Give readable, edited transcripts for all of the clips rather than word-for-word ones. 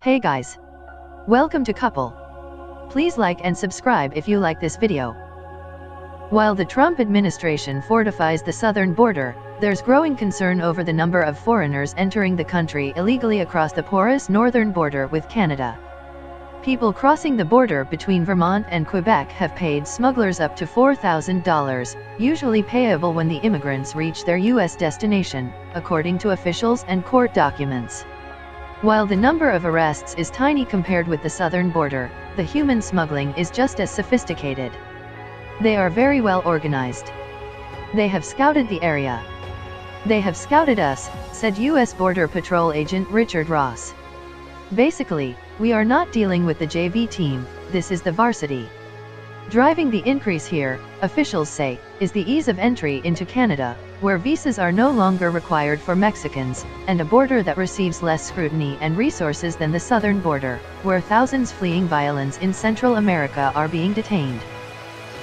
Hey guys! Welcome to Couple. Please like and subscribe if you like this video. While the Trump administration fortifies the southern border, there's growing concern over the number of foreigners entering the country illegally across the porous northern border with Canada. People crossing the border between Vermont and Quebec have paid smugglers up to $4,000, usually payable when the immigrants reach their U.S. destination, according to officials and court documents. While the number of arrests is tiny compared with the southern border, the human smuggling is just as sophisticated. They are very well organized. They have scouted the area. They have scouted us, said U.S. Border Patrol agent Richard Ross. Basically, we are not dealing with the JV team, this is the varsity. Driving the increase here, officials say, is the ease of entry into Canada, where visas are no longer required for Mexicans, and a border that receives less scrutiny and resources than the southern border, where thousands fleeing violence in Central America are being detained.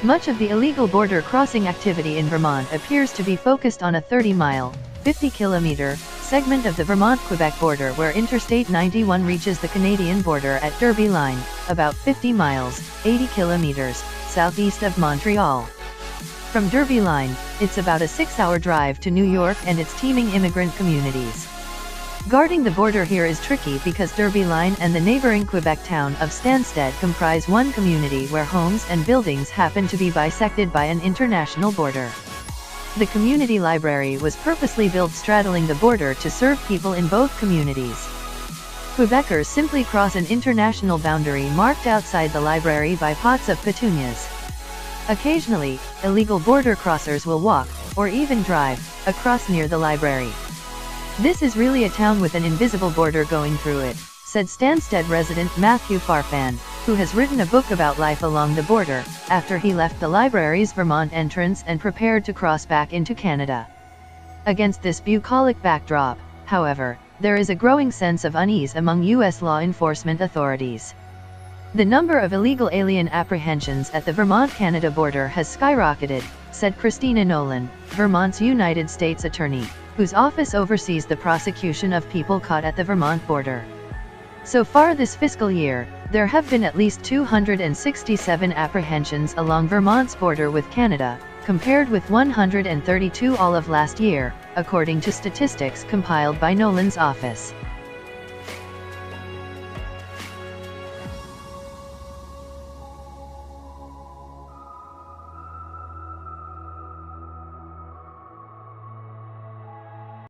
Much of the illegal border crossing activity in Vermont appears to be focused on a 30-mile, 50-kilometer, segment of the Vermont-Quebec border where Interstate 91 reaches the Canadian border at Derby Line, about 50 miles, 80 kilometers, southeast of Montreal. From Derby Line, it's about a 6-hour drive to New York and its teeming immigrant communities. Guarding the border here is tricky because Derby Line and the neighboring Quebec town of Stansted comprise one community where homes and buildings happen to be bisected by an international border. The community library was purposely built straddling the border to serve people in both communities. Quebecers simply cross an international boundary marked outside the library by pots of petunias. Occasionally, illegal border crossers will walk, or even drive, across near the library. This is really a town with an invisible border going through it, said Stansted resident Matthew Farfan, who has written a book about life along the border, after he left the library's Vermont entrance and prepared to cross back into Canada. Against this bucolic backdrop, however, there is a growing sense of unease among U.S. law enforcement authorities. The number of illegal alien apprehensions at the Vermont-Canada border has skyrocketed, said Christina Nolan, Vermont's United States Attorney, whose office oversees the prosecution of people caught at the Vermont border. So far this fiscal year, there have been at least 267 apprehensions along Vermont's border with Canada, compared with 132 all of last year, according to statistics compiled by Nolan's office.